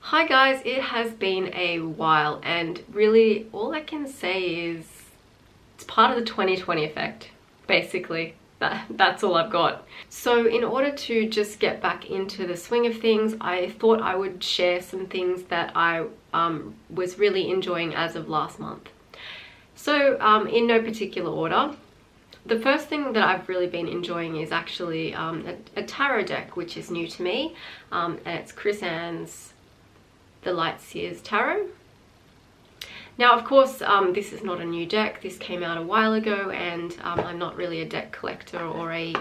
Hi guys, it has been a while and really all I can say is it's part of the 2020 effect, basically. That's all I've got. So in order to just get back into the swing of things, I thought I would share some things that I was really enjoying as of last month. So in no particular order, the first thing that I've really been enjoying is actually a tarot deck, which is new to me, and it's Chris Ann's The Light Seer's Tarot. Now, of course, this is not a new deck. This came out a while ago, and I'm not really a deck collector or a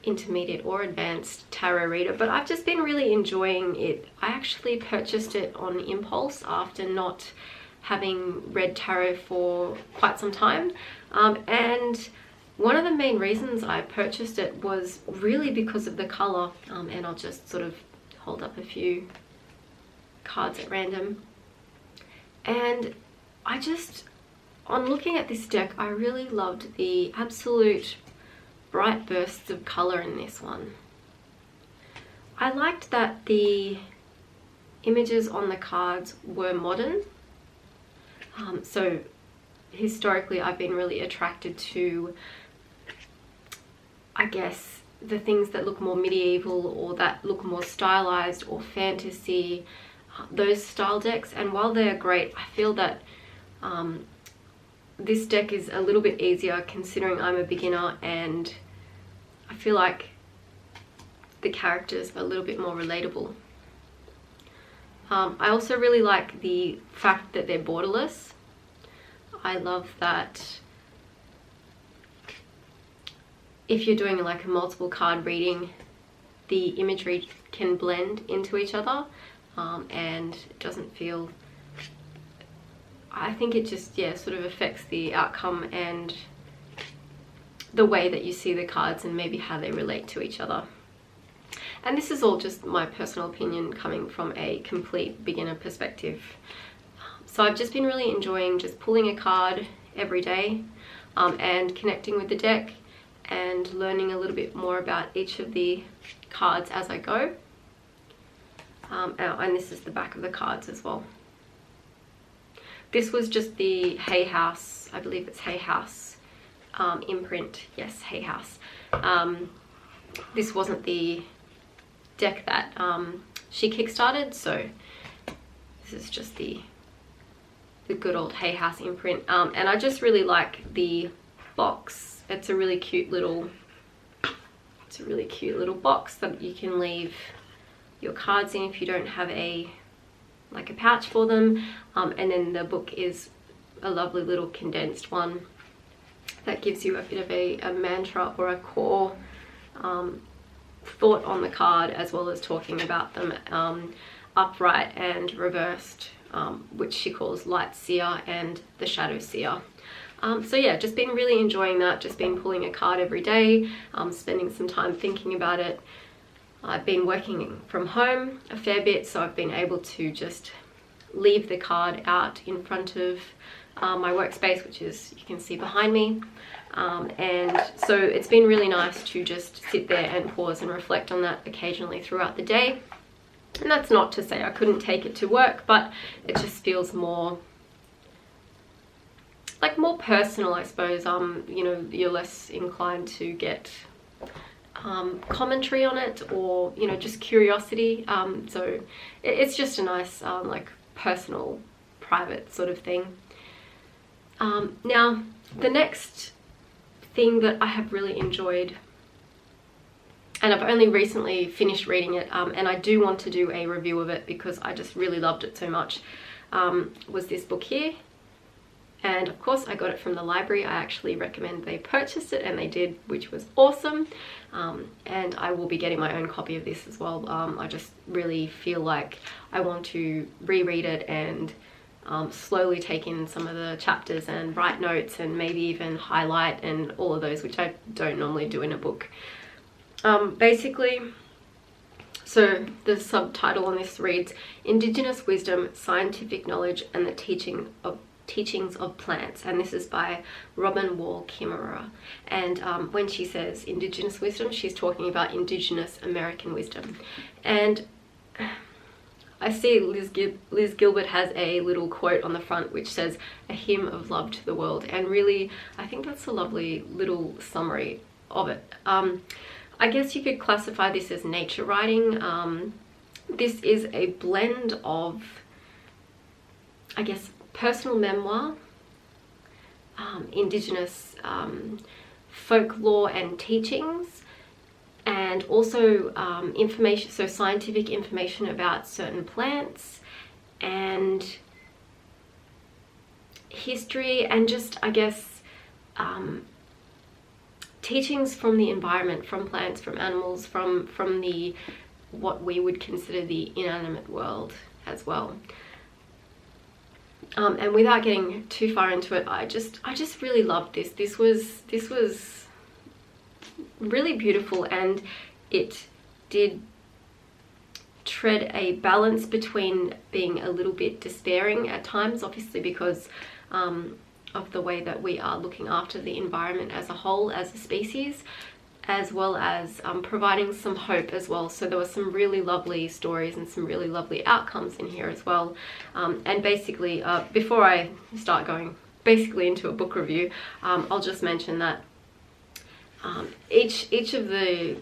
intermediate or advanced tarot reader, but I've just been really enjoying it. I actually purchased it on impulse after not having read tarot for quite some time, and one of the main reasons I purchased it was really because of the color, and I'll just sort of hold up a few cards at random. And I just, on looking at this deck, I really loved the absolute bright bursts of color in this one. I liked that the images on the cards were modern. So historically I've been really attracted to, I guess, the things that look more medieval or that look more stylized or fantasy, those style decks. And while they're great, I feel that this deck is a little bit easier considering I'm a beginner, and I feel like the characters are a little bit more relatable. I also really like the fact that they're borderless. I love that if you're doing like a multiple card reading, the imagery can blend into each other, and it doesn't feel, I think it just, yeah, sort of affects the outcome and the way that you see the cards and maybe how they relate to each other. And this is all just my personal opinion coming from a complete beginner perspective. So I've just been really enjoying just pulling a card every day and connecting with the deck and learning a little bit more about each of the cards as I go. And this is the back of the cards as well. This was just the Hay House, I believe it's Hay House imprint. Yes, Hay House. This wasn't the deck that she kickstarted, so this is just the good old Hay House imprint. And I just really like the box. It's a really cute little box that you can leave your cards in if you don't have a pouch for them. And then the book is a lovely little condensed one that gives you a bit of a mantra or a core thought on the card, as well as talking about them upright and reversed, which she calls Light Seer and the Shadow Seer. So yeah, just been really enjoying that, just been pulling a card every day, spending some time thinking about it. I've been working from home a fair bit, so I've been able to just leave the card out in front of my workspace, which is, you can see behind me. And so it's been really nice to just sit there and pause and reflect on that occasionally throughout the day. And that's not to say I couldn't take it to work, but it just feels more more personal, I suppose. You know, you're less inclined to get commentary on it, or, you know, just curiosity. So it's just a nice personal, private sort of thing. Now, the next thing that I have really enjoyed, and I've only recently finished reading it, and I do want to do a review of it because I just really loved it so much, was this book here. And of course I got it from the library. I actually recommend they purchase it, and they did, which was awesome. And I will be getting my own copy of this as well. I just really feel like I want to reread it and slowly take in some of the chapters and write notes and maybe even highlight and all of those, which I don't normally do in a book. Basically, so the subtitle on this reads, Indigenous Wisdom, Scientific Knowledge and the Teachings of Plants, and this is by Robin Wall Kimmerer. And when she says Indigenous wisdom, she's talking about Indigenous American wisdom. And I see Liz Gilbert has a little quote on the front which says, "A hymn of love to the world," and really I think that's a lovely little summary of it. I guess you could classify this as nature writing. This is a blend of, I guess, personal memoir, Indigenous folklore and teachings, and also information, so scientific information about certain plants and history, and just, I guess, teachings from the environment, from plants, from animals, from the what we would consider the inanimate world as well. And without getting too far into it, I just really loved this. This was really beautiful, and it did tread a balance between being a little bit despairing at times, obviously because of the way that we are looking after the environment as a whole, as a species, as well as providing some hope as well. So there were some really lovely stories and some really lovely outcomes in here as well. And basically, before I start going basically into a book review, I'll just mention that each of the,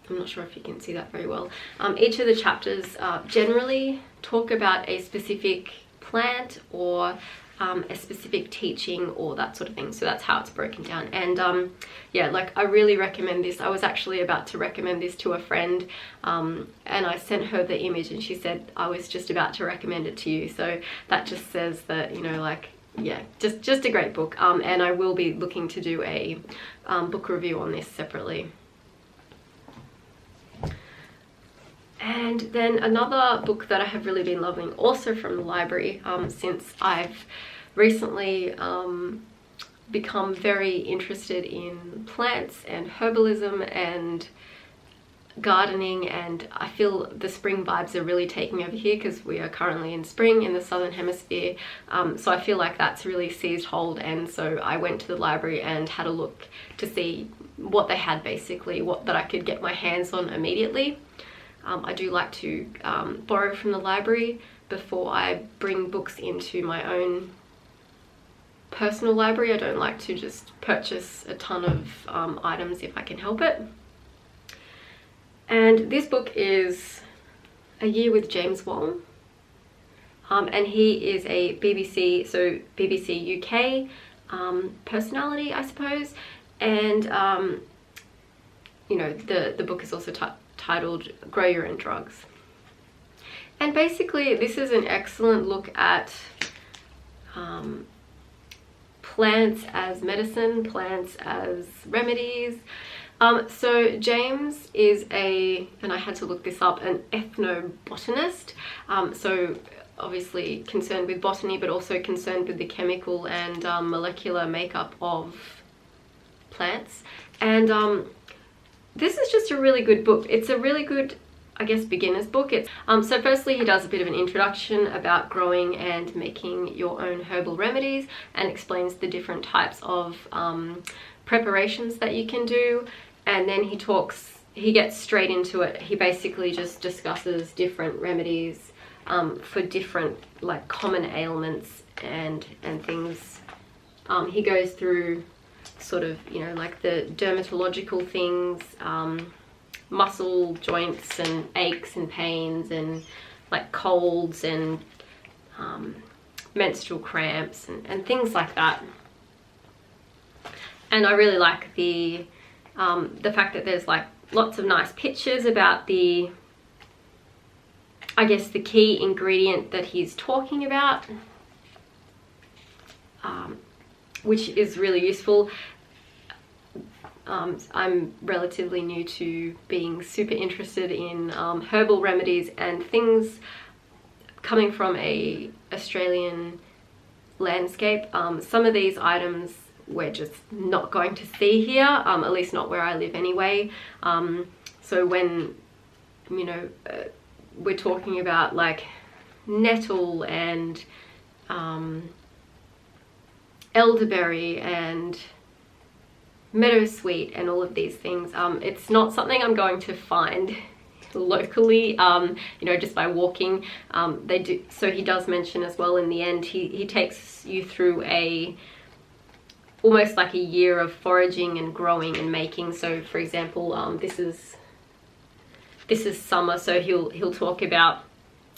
I'm not sure if you can see that very well, each of the chapters generally talk about a specific plant or a specific teaching or that sort of thing. So that's how it's broken down. And yeah, like, I really recommend this. I was actually about to recommend this to a friend, and I sent her the image and she said I was just about to recommend it to you. So that just says that, you know, like, yeah, just a great book. And I will be looking to do a book review on this separately. And then another book that I have really been loving, also from the library, since I've recently become very interested in plants and herbalism and gardening, and I feel the spring vibes are really taking over here because we are currently in spring in the southern hemisphere. So I feel like that's really seized hold, and so I went to the library and had a look to see what they had, basically what that I could get my hands on immediately. I do like to borrow from the library before I bring books into my own personal library. I don't like to just purchase a ton of items if I can help it. And this book is A Year with James Wong. And he is a BBC UK personality, I suppose. And you know, the book is also titled Grow Your Own Drugs. And basically this is an excellent look at plants as medicine, plants as remedies. So James is and I had to look this up, an ethnobotanist. So obviously concerned with botany, but also concerned with the chemical and molecular makeup of plants. And this is just a really good book. It's a really good, I guess, beginner's book. So firstly, he does a bit of an introduction about growing and making your own herbal remedies, and explains the different types of preparations that you can do. And then he gets straight into it. He basically just discusses different remedies for different, like, common ailments and things. He goes through sort of, you know, like the dermatological things, muscle joints and aches and pains, and like colds and menstrual cramps and things like that. And I really like the fact that there's like lots of nice pictures about the, I guess, the key ingredient that he's talking about, which is really useful. I'm relatively new to being super interested in herbal remedies and things coming from a Australian landscape. Some of these items we're just not going to see here, at least not where I live anyway. So when, you know, we're talking about like nettle and elderberry and meadowsweet and all of these things, it's not something I'm going to find locally, you know, just by walking. They do, so he does mention as well in the end, he takes you through almost like a year of foraging and growing and making. So for example, this is summer, so he'll talk about,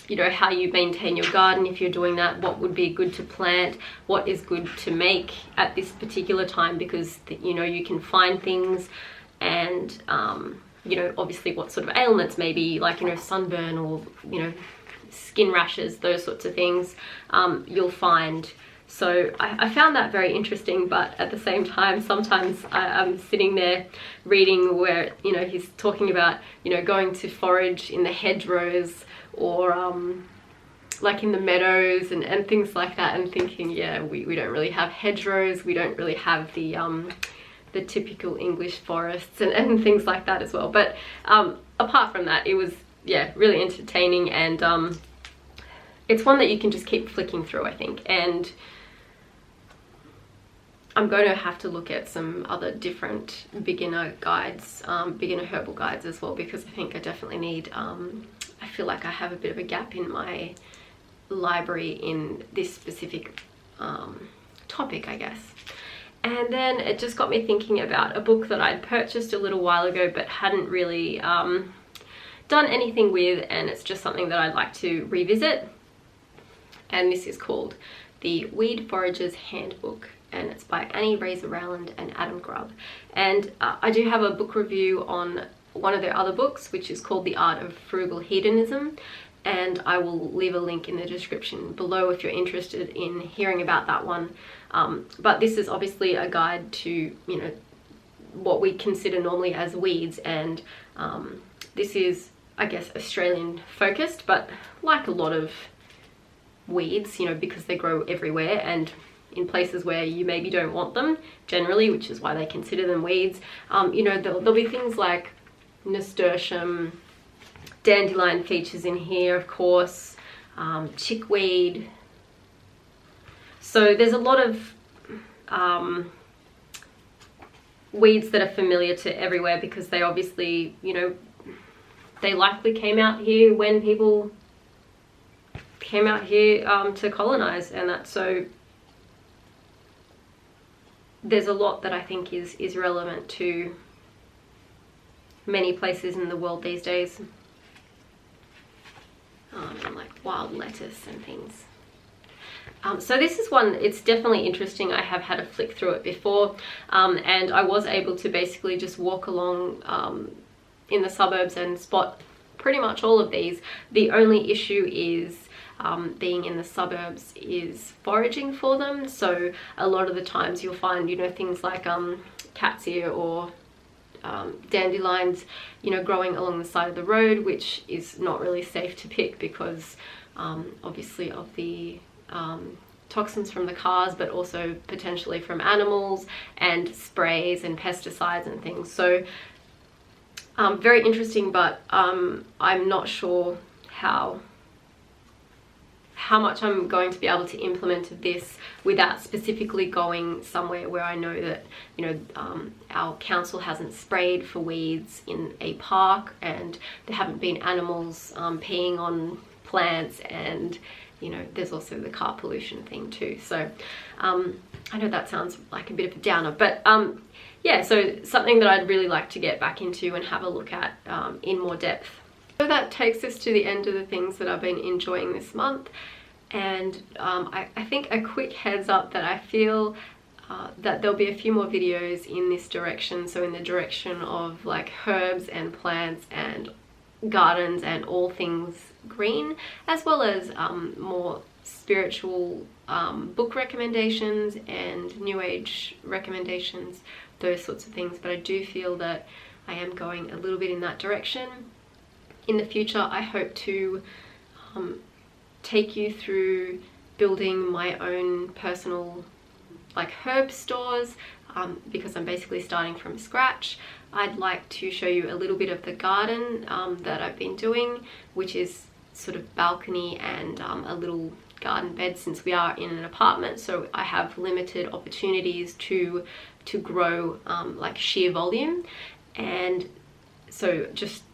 you know, how you maintain your garden if you're doing that, what would be good to plant, what is good to make at this particular time, because you know, you can find things, and you know, obviously what sort of ailments, maybe like, you know, sunburn or, you know, skin rashes, those sorts of things, you'll find. So I found that very interesting, but at the same time, sometimes I'm sitting there reading where, you know, he's talking about, you know, going to forage in the hedgerows, or like in the meadows and things like that, and thinking, yeah, we don't really have hedgerows, we don't really have the typical English forests and things like that as well. But apart from that, it was, yeah, really entertaining, and it's one that you can just keep flicking through, I think. And I'm going to have to look at some other different beginner guides, beginner herbal guides as well, because I think I definitely need, I feel like I have a bit of a gap in my library in this specific topic, I guess. And then it just got me thinking about a book that I'd purchased a little while ago but hadn't really done anything with, and it's just something that I'd like to revisit. And this is called The Weed Forager's Handbook, and it's by Raser-Rowland and Adam Grubb. And I do have a book review on one of their other books, which is called The Art of Frugal Hedonism, and I will leave a link in the description below if you're interested in hearing about that one. But this is obviously a guide to, you know, what we consider normally as weeds, and this is, I guess, Australian focused, but like a lot of weeds, you know, because they grow everywhere and in places where you maybe don't want them generally, which is why they consider them weeds. You know, there'll be things like nasturtium, dandelion features in here, of course, chickweed. So there's a lot of weeds that are familiar to everywhere, because they obviously, you know, they likely came out here when people came out here to colonize, and that, so there's a lot that I think is relevant to many places in the world these days, and like wild lettuce and things. So this is one, it's definitely interesting. I have had a flick through it before, and I was able to basically just walk along in the suburbs and spot pretty much all of these. The only issue is being in the suburbs is foraging for them. So a lot of the times you'll find, you know, things like cat's ear or dandelions, you know, growing along the side of the road, which is not really safe to pick because obviously of the toxins from the cars, but also potentially from animals and sprays and pesticides and things. So very interesting, but I'm not sure how much I'm going to be able to implement this without specifically going somewhere where I know that, you know, our council hasn't sprayed for weeds in a park, and there haven't been animals peeing on plants, and, you know, there's also the car pollution thing too. So I know that sounds like a bit of a downer, but yeah, so something that I'd really like to get back into and have a look at in more depth. So that takes us to the end of the things that I've been enjoying this month, and I think a quick heads up that I feel that there'll be a few more videos in this direction, so in the direction of like herbs and plants and gardens and all things green, as well as more spiritual book recommendations and new age recommendations, those sorts of things. But I do feel that I am going a little bit in that direction. In the future, I hope to take you through building my own personal like herb stores, because I'm basically starting from scratch. I'd like to show you a little bit of the garden that I've been doing, which is sort of balcony and a little garden bed, since we are in an apartment, so I have limited opportunities to grow like sheer volume. And so just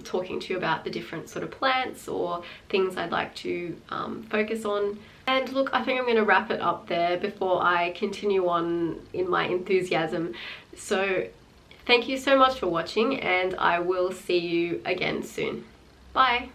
talking to you about the different sort of plants or things I'd like to focus on. And look, I think I'm going to wrap it up there before I continue on in my enthusiasm. So thank you so much for watching, and I will see you again soon. Bye!